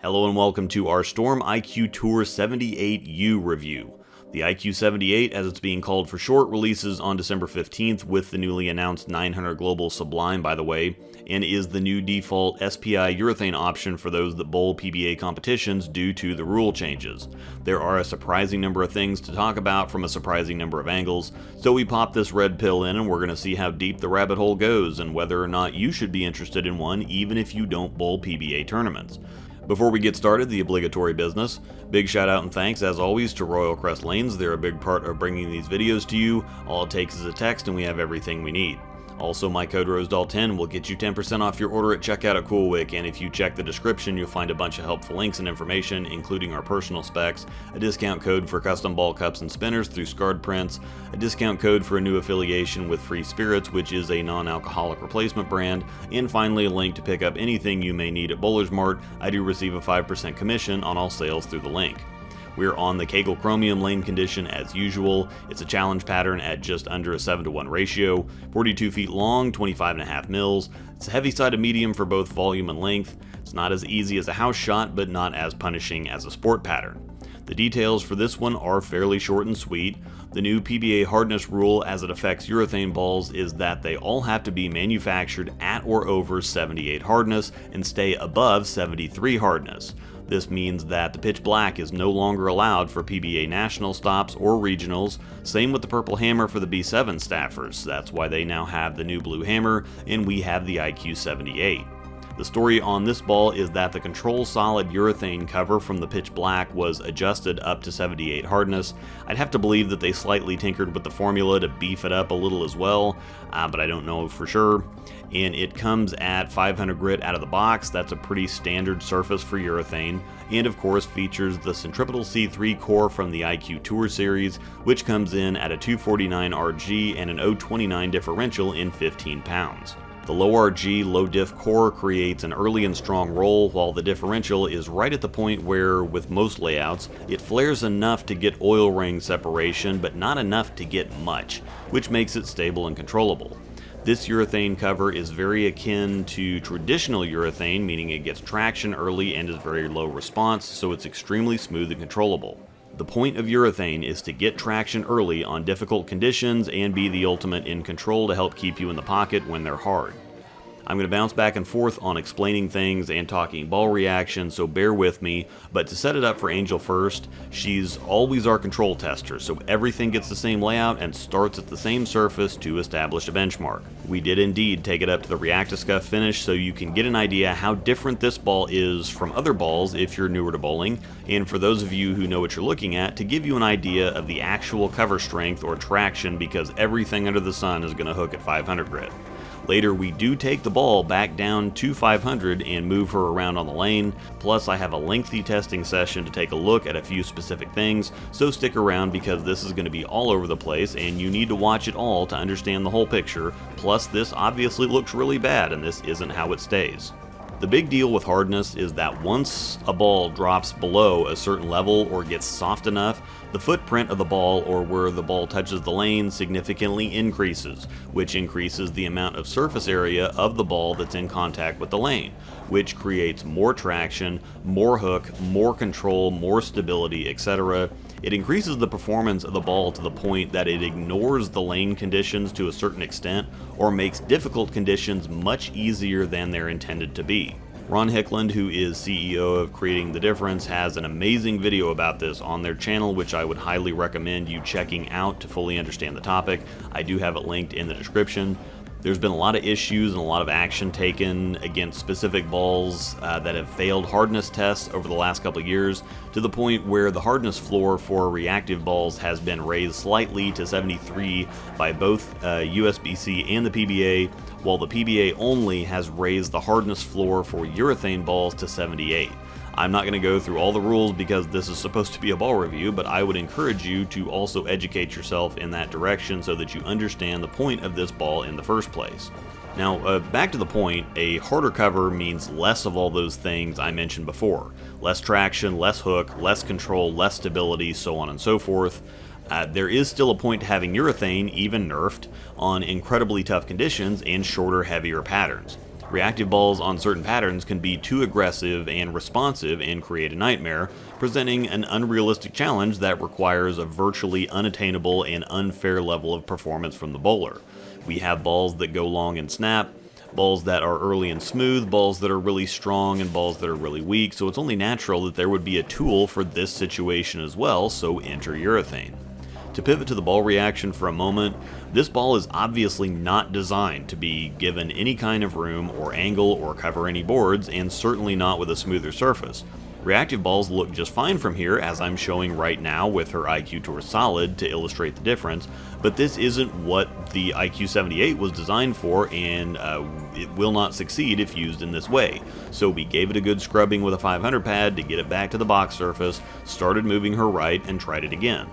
Hello and welcome to our Storm IQ Tour 78U review. The IQ78, as it's being called for short, releases on December 15th with the newly announced 900 Global Sublime, by the way, and is the new default SPI urethane option for those that bowl PBA competitions due to the rule changes. There are a surprising number of things to talk about from a surprising number of angles, so we popped this red pill in and we're going to see how deep the rabbit hole goes and whether or not you should be interested in one even if you don't bowl PBA tournaments. Before we get started, the obligatory business. Big shout out and thanks, as always, to Royal Crest Lanes. They're a big part of bringing these videos to you. All it takes is a text and we have everything we need. Also, my code ROSEDAL10 will get you 10% off your order at checkout at CoolWick, and if you check the description, you'll find a bunch of helpful links and information, including our personal specs, a discount code for custom ball cups and spinners through Scarred Prints, a discount code for a new affiliation with Free Spirits, which is a non-alcoholic replacement brand, and finally a link to pick up anything you may need at Mart. I do receive a 5% commission on all sales through the link. We're on the Kegel Chromium lane condition as usual. It's a challenge pattern at just under a 7-to-1 ratio, 42 feet long, 25.5 mils. It's a heavy side of medium for both volume and length. It's not as easy as a house shot, but not as punishing as a sport pattern. The details for this one are fairly short and sweet. The new PBA hardness rule as it affects urethane balls is that they all have to be manufactured at or over 78 hardness and stay above 73 hardness. This means that the pitch black is no longer allowed for PBA national stops or regionals. Same with the purple hammer for the B7 staffers. That's why they now have the new blue hammer and we have the IQ78. The story on this ball is that the control solid urethane cover from the pitch black was adjusted up to 78 hardness. I'd have to believe that they slightly tinkered with the formula to beef it up a little as well, but I don't know for sure. And it comes at 500 grit out of the box. That's a pretty standard surface for urethane, and of course features the centripetal C3 core from the IQ Tour series, which comes in at a 249 RG and an 029 differential in 15 pounds. The low RG, low diff core creates an early and strong roll, while the differential is right at the point where, with most layouts, it flares enough to get oil ring separation, but not enough to get much, which makes it stable and controllable. This urethane cover is very akin to traditional urethane, meaning it gets traction early and is very low response, so it's extremely smooth and controllable. The point of urethane is to get traction early on difficult conditions and be the ultimate in control to help keep you in the pocket when they're hard. I'm going to bounce back and forth on explaining things and talking ball reaction, so bear with me, but to set it up for Angel first, she's always our control tester, so everything gets the same layout and starts at the same surface to establish a benchmark. We did indeed take it up to the React-A-Scuff finish so you can get an idea how different this ball is from other balls if you're newer to bowling, and for those of you who know what you're looking at, to give you an idea of the actual cover strength or traction, because everything under the sun is going to hook at 500 grit. Later, we do take the ball back down to 500 and move her around on the lane, plus I have a lengthy testing session to take a look at a few specific things, so stick around because this is going to be all over the place and you need to watch it all to understand the whole picture, plus this obviously looks really bad and this isn't how it stays. The big deal with hardness is that once a ball drops below a certain level or gets soft enough, the footprint of the ball, or where the ball touches the lane, significantly increases, which increases the amount of surface area of the ball that's in contact with the lane, which creates more traction, more hook, more control, more stability, etc. It increases the performance of the ball to the point that it ignores the lane conditions to a certain extent or makes difficult conditions much easier than they're intended to be. Ron Hickland, who is CEO of Creating the Difference, has an amazing video about this on their channel, which I would highly recommend you checking out to fully understand the topic. I do have it linked in the description. There's been a lot of issues and a lot of action taken against specific balls that have failed hardness tests over the last couple of years, to the point where the hardness floor for reactive balls has been raised slightly to 73 by both USBC and the PBA, while the PBA only has raised the hardness floor for urethane balls to 78. I'm not going to go through all the rules because this is supposed to be a ball review, but I would encourage you to also educate yourself in that direction so that you understand the point of this ball in the first place. Now, back to the point, a harder cover means less of all those things I mentioned before. Less traction, less hook, less control, less stability, so on and so forth. There is still a point to having urethane, even nerfed, on incredibly tough conditions and shorter, heavier patterns. Reactive balls on certain patterns can be too aggressive and responsive and create a nightmare, presenting an unrealistic challenge that requires a virtually unattainable and unfair level of performance from the bowler. We have balls that go long and snap, balls that are early and smooth, balls that are really strong, and balls that are really weak, so it's only natural that there would be a tool for this situation as well, so enter urethane. To pivot to the ball reaction for a moment, this ball is obviously not designed to be given any kind of room or angle or cover any boards, and certainly not with a smoother surface. Reactive balls look just fine from here, as I'm showing right now with her IQ Tour Solid to illustrate the difference, but this isn't what the IQ78 was designed for, and it will not succeed if used in this way. So we gave it a good scrubbing with a 500 pad to get it back to the box surface, started moving her right, and tried it again.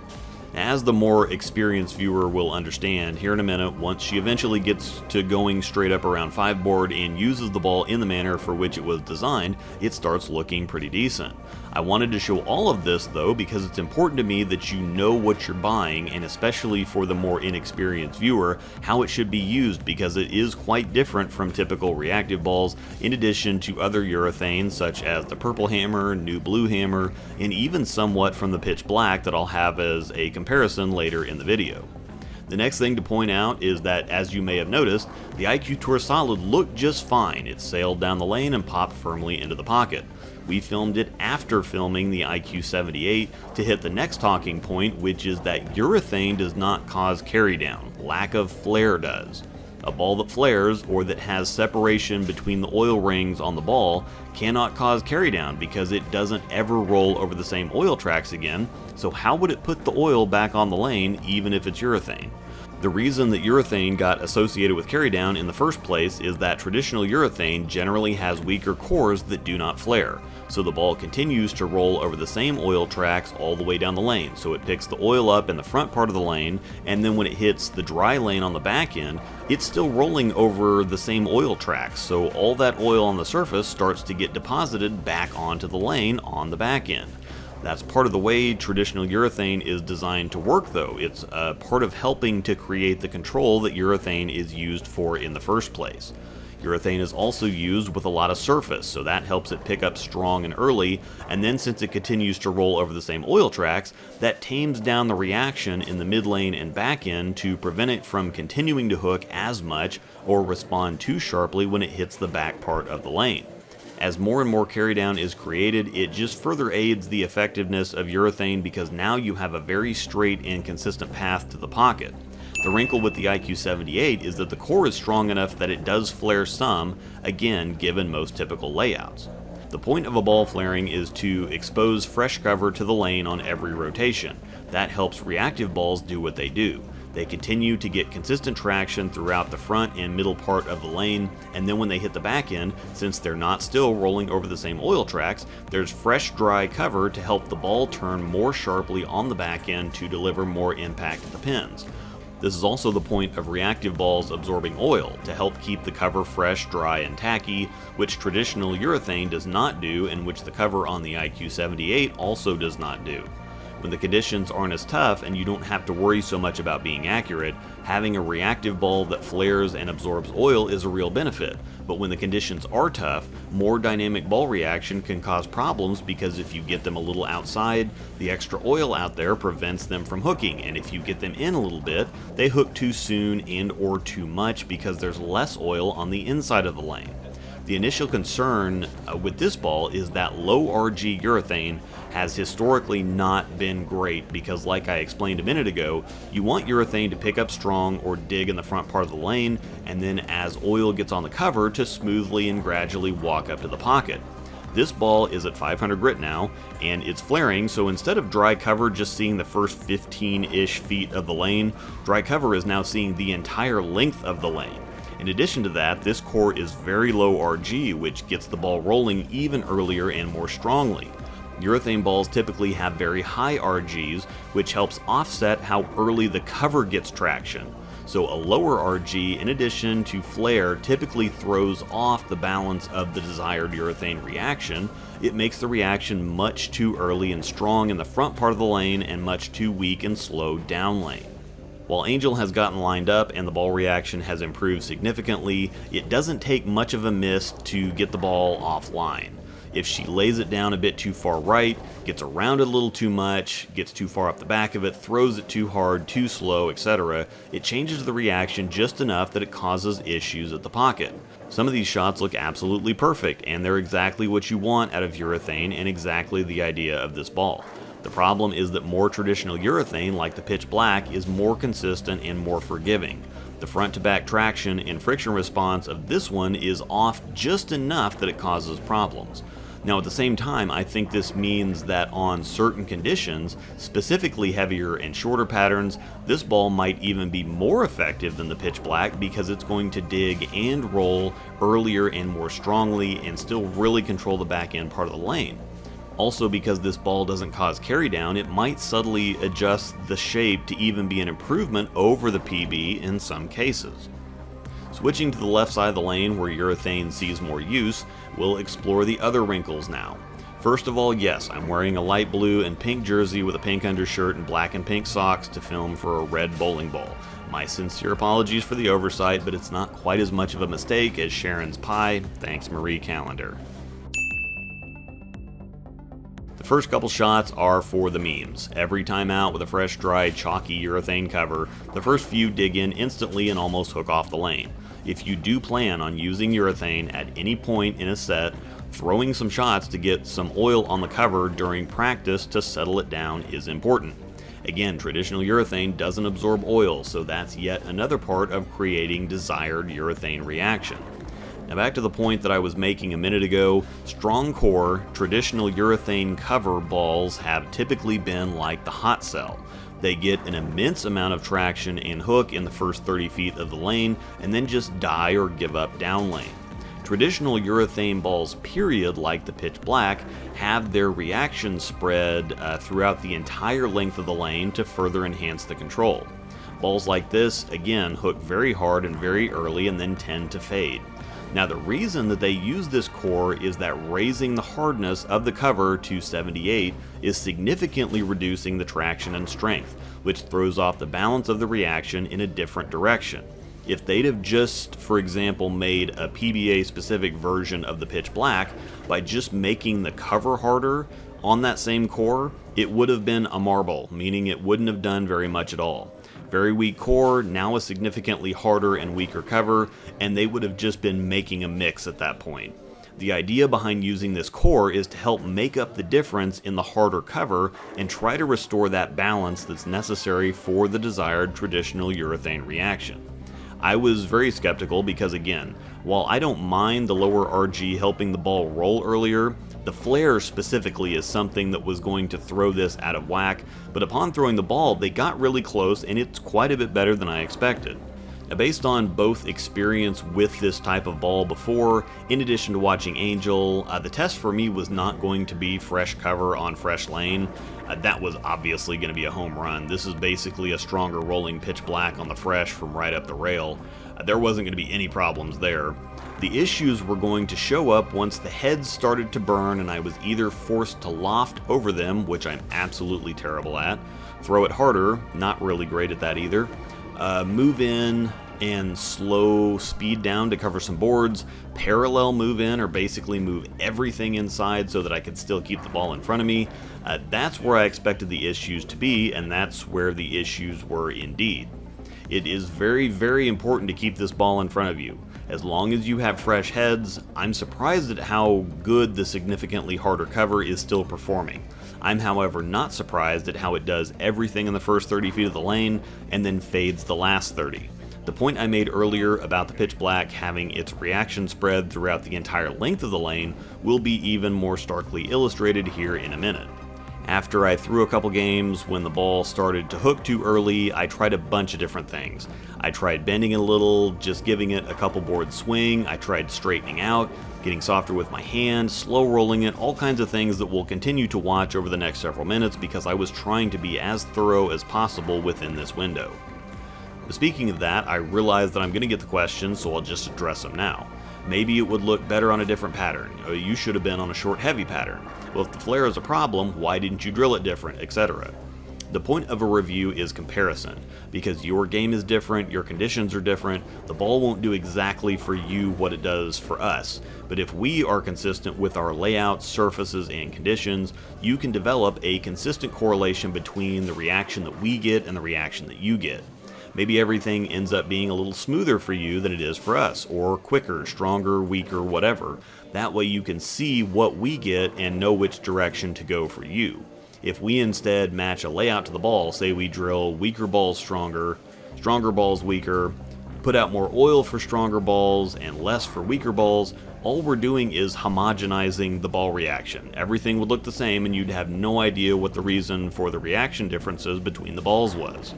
As the more experienced viewer will understand here in a minute, once she eventually gets to going straight up around 5 board and uses the ball in the manner for which it was designed, it starts looking pretty decent. I wanted to show all of this though because it's important to me that you know what you're buying, and especially for the more inexperienced viewer, how it should be used, because it is quite different from typical reactive balls, in addition to other urethanes such as the Purple Hammer, New Blue Hammer, and even somewhat from the Pitch Black that I'll have as a comparison later in the video. The next thing to point out is that, as you may have noticed, the IQ Tour Solid looked just fine. It sailed down the lane and popped firmly into the pocket. We filmed it after filming the IQ78 to hit the next talking point, which is that urethane does not cause carry down. Lack of flare does. A ball that flares, or that has separation between the oil rings on the ball, cannot cause carry down because it doesn't ever roll over the same oil tracks again, so how would it put the oil back on the lane even if it's urethane? The reason that urethane got associated with carry down in the first place is that traditional urethane generally has weaker cores that do not flare, so the ball continues to roll over the same oil tracks all the way down the lane, so it picks the oil up in the front part of the lane, and then when it hits the dry lane on the back end, it's still rolling over the same oil tracks, so all that oil on the surface starts to get deposited back onto the lane on the back end. That's part of the way traditional urethane is designed to work though. It's part of helping to create the control that urethane is used for in the first place. Urethane is also used with a lot of surface, so that helps it pick up strong and early, and then since it continues to roll over the same oil tracks, that tames down the reaction in the mid lane and back end to prevent it from continuing to hook as much or respond too sharply when it hits the back part of the lane. As more and more carry down is created, it just further aids the effectiveness of urethane because now you have a very straight and consistent path to the pocket. The wrinkle with the IQ78 is that the core is strong enough that it does flare some, again given most typical layouts. The point of a ball flaring is to expose fresh cover to the lane on every rotation. That helps reactive balls do what they do. They continue to get consistent traction throughout the front and middle part of the lane, and then when they hit the back end, since they're not still rolling over the same oil tracks, there's fresh dry cover to help the ball turn more sharply on the back end to deliver more impact at the pins. This is also the point of reactive balls absorbing oil, to help keep the cover fresh, dry, and tacky, which traditional urethane does not do and which the cover on the IQ78 also does not do. When the conditions aren't as tough and you don't have to worry so much about being accurate, having a reactive ball that flares and absorbs oil is a real benefit. But when the conditions are tough, more dynamic ball reaction can cause problems because if you get them a little outside, the extra oil out there prevents them from hooking, and if you get them in a little bit, they hook too soon and or too much because there's less oil on the inside of the lane. The initial concern with this ball is that low RG urethane has historically not been great because, like I explained a minute ago, you want urethane to pick up strong or dig in the front part of the lane, and then as oil gets on the cover to smoothly and gradually walk up to the pocket. This ball is at 500 grit now, and it's flaring, so instead of dry cover just seeing the first 15-ish feet of the lane, dry cover is now seeing the entire length of the lane. In addition to that, this core is very low RG, which gets the ball rolling even earlier and more strongly. Urethane balls typically have very high RGs, which helps offset how early the cover gets traction. So a lower RG, in addition to flare, typically throws off the balance of the desired urethane reaction. It makes the reaction much too early and strong in the front part of the lane and much too weak and slow down lane. While Angel has gotten lined up and the ball reaction has improved significantly, it doesn't take much of a miss to get the ball offline. If she lays it down a bit too far right, gets around it a little too much, gets too far up the back of it, throws it too hard, too slow, etc., it changes the reaction just enough that it causes issues at the pocket. Some of these shots look absolutely perfect, and they're exactly what you want out of urethane and exactly the idea of this ball. The problem is that more traditional urethane, like the pitch black, is more consistent and more forgiving. The front-to-back traction and friction response of this one is off just enough that it causes problems. Now at the same time, I think this means that on certain conditions, specifically heavier and shorter patterns, this ball might even be more effective than the pitch black because it's going to dig and roll earlier and more strongly and still really control the back end part of the lane. Also, because this ball doesn't cause carry down, it might subtly adjust the shape to even be an improvement over the PB in some cases. Switching to the left side of the lane where urethane sees more use, we'll explore the other wrinkles now. First of all, yes, I'm wearing a light blue and pink jersey with a pink undershirt and black and pink socks to film for a red bowling ball. My sincere apologies for the oversight, but it's not quite as much of a mistake as Sharon's pie. Thanks, Marie Callender. The first couple shots are for the memes. Every time out with a fresh, dry, chalky urethane cover, the first few dig in instantly and almost hook off the lane. If you do plan on using urethane at any point in a set, throwing some shots to get some oil on the cover during practice to settle it down is important. Again, traditional urethane doesn't absorb oil, so that's yet another part of creating desired urethane reaction. Now back to the point that I was making a minute ago, strong core, traditional urethane cover balls have typically been like the hot cell. They get an immense amount of traction and hook in the first 30 feet of the lane and then just die or give up down lane. Traditional urethane balls, period, like the pitch black, have their reaction spread throughout the entire length of the lane to further enhance the control. Balls like this, again, hook very hard and very early and then tend to fade. Now the reason that they use this core is that raising the hardness of the cover to 78 is significantly reducing the traction and strength, which throws off the balance of the reaction in a different direction. If they'd have just, for example, made a PBA specific version of the pitch black by just making the cover harder on that same core, it would have been a marble, meaning it wouldn't have done very much at all. Very weak core, now a significantly harder and weaker cover, and they would have just been making a mix at that point. The idea behind using this core is to help make up the difference in the harder cover and try to restore that balance that's necessary for the desired traditional urethane reaction. I was very skeptical because, again, while I don't mind the lower RG helping the ball roll earlier, the flare specifically is something that was going to throw this out of whack, but upon throwing the ball, they got really close and it's quite a bit better than I expected. Now, based on both experience with this type of ball before, in addition to watching Angel, the test for me was not going to be fresh cover on fresh lane. That was obviously going to be a home run. This is basically a stronger rolling pitch black on the fresh from right up the rail. There wasn't going to be any problems there. The issues were going to show up once the heads started to burn and I was either forced to loft over them, which I'm absolutely terrible at, throw it harder, not really great at that either, move in and slow speed down to cover some boards, parallel move in or basically move everything inside so that I could still keep the ball in front of me. That's where I expected the issues to be, and that's where the issues were indeed. It is very, very important to keep this ball in front of you. As long as you have fresh heads, I'm surprised at how good the significantly harder cover is still performing. I'm, however, not surprised at how it does everything in the first 30 feet of the lane and then fades the last 30. The point I made earlier about the pitch black having its reaction spread throughout the entire length of the lane will be even more starkly illustrated here in a minute. After I threw a couple games, when the ball started to hook too early, I tried a bunch of different things. I tried bending it a little, just giving it a couple board swing. I tried straightening out, getting softer with my hand, slow rolling it, all kinds of things that we'll continue to watch over the next several minutes because I was trying to be as thorough as possible within this window. But speaking of that, I realized that I'm going to get the questions, so I'll just address them now. Maybe it would look better on a different pattern. You should have been on a short heavy pattern. Well, if the flare is a problem, why didn't you drill it different, etc.? The point of a review is comparison, because your game is different, your conditions are different, the ball won't do exactly for you what it does for us. But if we are consistent with our layout, surfaces, and conditions, you can develop a consistent correlation between the reaction that we get and the reaction that you get. Maybe everything ends up being a little smoother for you than it is for us, or quicker, stronger, weaker, whatever. That way you can see what we get and know which direction to go for you. If we instead match a layout to the ball, say we drill weaker balls stronger, stronger balls weaker, put out more oil for stronger balls and less for weaker balls, all we're doing is homogenizing the ball reaction. Everything would look the same and you'd have no idea what the reason for the reaction differences between the balls was.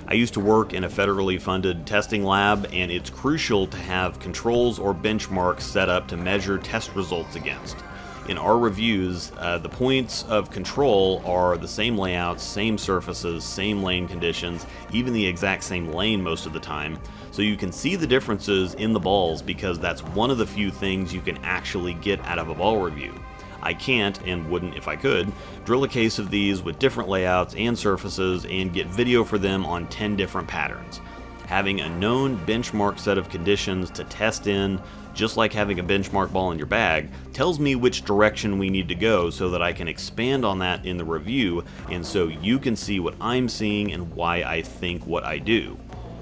I used to work in a federally funded testing lab, and it's crucial to have controls or benchmarks set up to measure test results against. In our reviews, the points of control are the same layouts, same surfaces, same lane conditions, even the exact same lane most of the time, so you can see the differences in the balls because that's one of the few things you can actually get out of a ball review. I can't, and wouldn't if I could, drill a case of these with different layouts and surfaces and get video for them on 10 different patterns. Having a known benchmark set of conditions to test in, just like having a benchmark ball in your bag, tells me which direction we need to go so that I can expand on that in the review, and so you can see what I'm seeing and why I think what I do.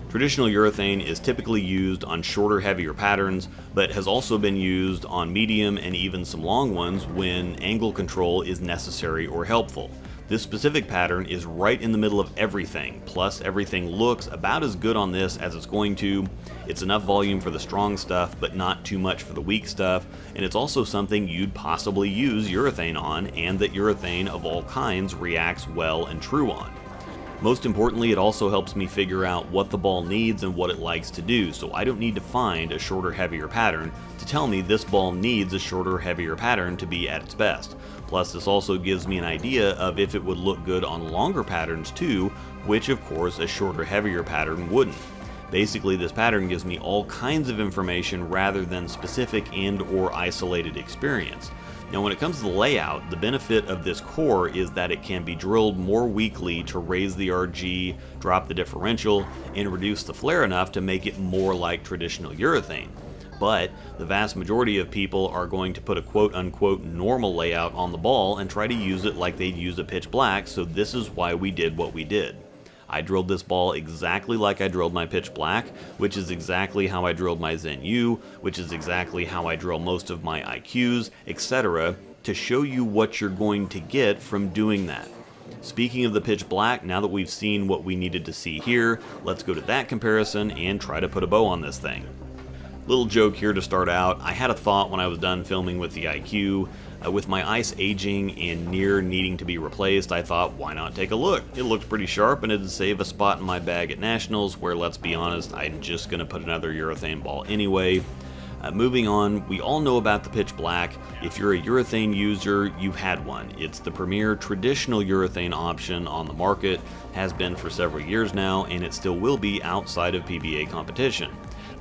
Traditional urethane is typically used on shorter, heavier patterns, but has also been used on medium and even some long ones when angle control is necessary or helpful. This specific pattern is right in the middle of everything, plus everything looks about as good on this as it's going to. It's enough volume for the strong stuff, but not too much for the weak stuff, and it's also something you'd possibly use urethane on, and that urethane of all kinds reacts well and true on. Most importantly, it also helps me figure out what the ball needs and what it likes to do, so I don't need to find a shorter, heavier pattern to tell me this ball needs a shorter, heavier pattern to be at its best. Plus, this also gives me an idea of if it would look good on longer patterns too, which of course a shorter, heavier pattern wouldn't. Basically, this pattern gives me all kinds of information rather than specific and or isolated experience. Now when it comes to the layout, the benefit of this core is that it can be drilled more weakly to raise the RG, drop the differential, and reduce the flare enough to make it more like traditional urethane. But the vast majority of people are going to put a quote-unquote normal layout on the ball and try to use it like they'd use a pitch black, so this is why we did what we did. I drilled this ball exactly like I drilled my pitch black, which is exactly how I drilled my Zen U, which is exactly how I drill most of my IQs, etc., to show you what you're going to get from doing that. Speaking of the pitch black, now that we've seen what we needed to see here, let's go to that comparison and try to put a bow on this thing. Little joke here to start out, I had a thought when I was done filming with the IQ. With my ice aging and near needing to be replaced, I thought, why not take a look? It looked pretty sharp and it'd save a spot in my bag at Nationals, where, let's be honest, I'm just going to put another urethane ball anyway. Moving on, we all know about the pitch black. If you're a urethane user, you've had one. It's the premier traditional urethane option on the market, has been for several years now, and it still will be outside of PBA competition.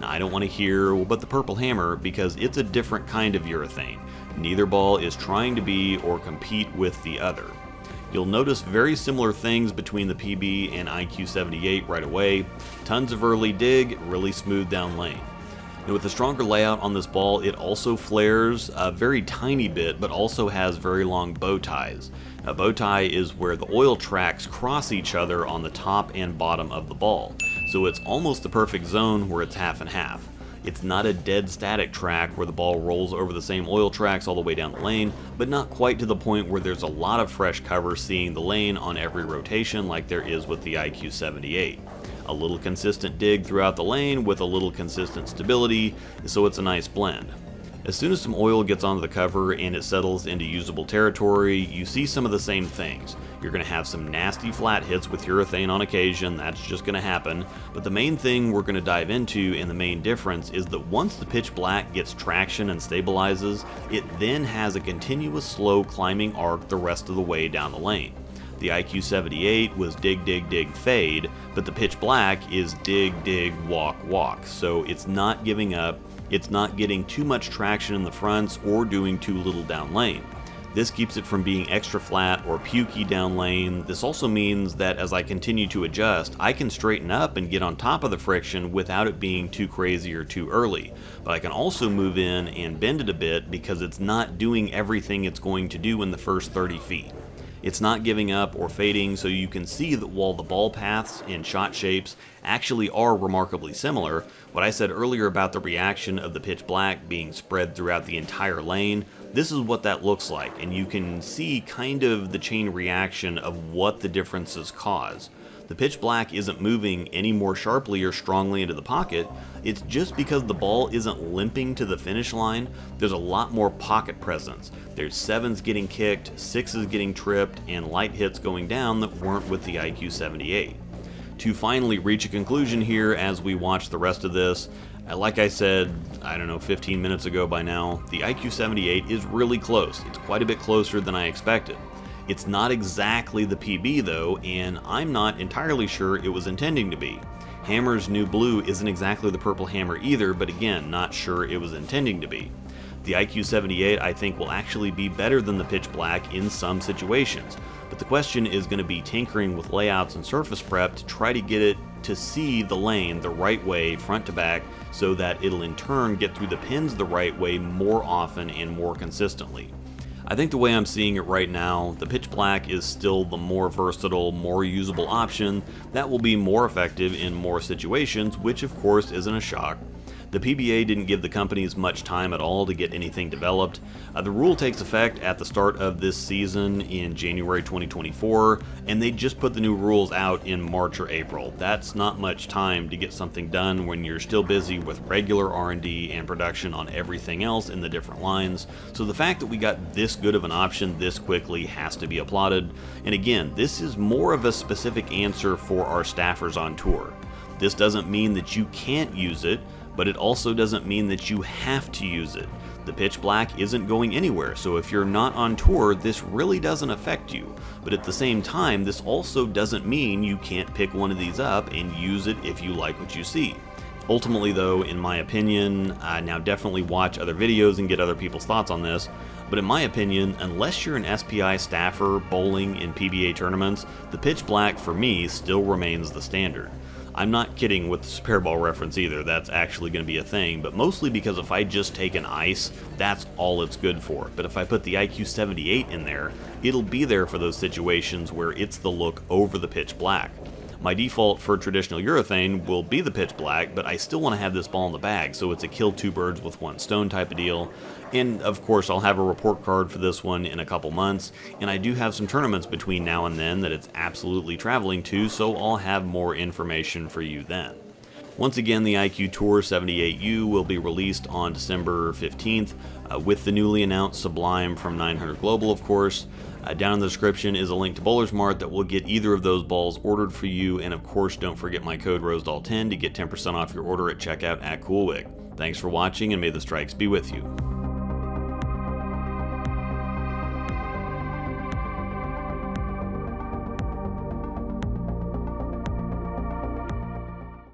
Now, I don't want to hear, well, but the Purple Hammer, because it's a different kind of urethane. Neither ball is trying to be or compete with the other. You'll notice very similar things between the PB and IQ78 right away. Tons of early dig, really smooth down lane. Now, with the stronger layout on this ball, it also flares a very tiny bit, but also has very long bow ties. A bow tie is where the oil tracks cross each other on the top and bottom of the ball. So it's almost the perfect zone where it's half and half. It's not a dead static track where the ball rolls over the same oil tracks all the way down the lane, but not quite to the point where there's a lot of fresh cover seeing the lane on every rotation like there is with the IQ78. A little consistent dig throughout the lane with a little consistent stability, so it's a nice blend. As soon as some oil gets onto the cover and it settles into usable territory, you see some of the same things. You're going to have some nasty flat hits with urethane on occasion, that's just going to happen, but the main thing we're going to dive into and the main difference is that once the pitch black gets traction and stabilizes, it then has a continuous slow climbing arc the rest of the way down the lane. The IQ78 was dig, dig, dig, fade, but the pitch black is dig, dig, walk, walk, so it's not giving up. It's not getting too much traction in the fronts or doing too little down lane. This keeps it from being extra flat or pukey down lane. This also means that as I continue to adjust, I can straighten up and get on top of the friction without it being too crazy or too early. But I can also move in and bend it a bit because it's not doing everything it's going to do in the first 30 feet. It's not giving up or fading, so you can see that while the ball paths and shot shapes actually are remarkably similar, what I said earlier about the reaction of the pitch black being spread throughout the entire lane, this is what that looks like, and you can see kind of the chain reaction of what the differences cause. The pitch black isn't moving any more sharply or strongly into the pocket. It's just because the ball isn't limping to the finish line, there's a lot more pocket presence. There's 7s getting kicked, 6s getting tripped, and light hits going down that weren't with the IQ78. To finally reach a conclusion here as we watch the rest of this, like I said, 15 minutes ago by now, the IQ78 is really close. It's quite a bit closer than I expected. It's not exactly the PB though, and I'm not entirely sure it was intending to be. Hammer's new blue isn't exactly the purple hammer either, but again, not sure it was intending to be. The IQ78 I think will actually be better than the pitch black in some situations, but the question is going to be tinkering with layouts and surface prep to try to get it to see the lane the right way front to back so that it'll in turn get through the pins the right way more often and more consistently. I think the way I'm seeing it right now, the pitch black is still the more versatile, more usable option that will be more effective in more situations, which of course isn't a shock. The PBA didn't give the companies much time at all to get anything developed. The rule takes effect at the start of this season in January 2024, and they just put the new rules out in March or April. That's not much time to get something done when you're still busy with regular R&D and production on everything else in the different lines. So the fact that we got this good of an option this quickly has to be applauded. And again, this is more of a specific answer for our staffers on tour. This doesn't mean that you can't use it, but it also doesn't mean that you have to use it. The pitch black isn't going anywhere, so if you're not on tour, this really doesn't affect you. But at the same time, this also doesn't mean you can't pick one of these up and use it if you like what you see. Ultimately though, in my opinion, now definitely watch other videos and get other people's thoughts on this, but in my opinion, unless you're an SPI staffer bowling in PBA tournaments, the pitch black for me still remains the standard. I'm not kidding with the spare ball reference either, that's actually going to be a thing, but mostly because if I just take an ice, that's all it's good for. But if I put the IQ78 in there, it'll be there for those situations where it's the look over the pitch black. My default for traditional urethane will be the pitch black, but I still want to have this ball in the bag, so it's a kill two birds with one stone type of deal. And of course I'll have a report card for this one in a couple months, and I do have some tournaments between now and then that it's absolutely traveling to, so I'll have more information for you then. Once again, the IQ Tour 78U will be released on December 15th with the newly announced Sublime from 900 Global, of course. Down in the description is a link to Bowler's Mart that will get either of those balls ordered for you, and of course don't forget my code ROSEDAL10 to get 10% off your order at checkout at CoolWick. Thanks for watching, and may the strikes be with you.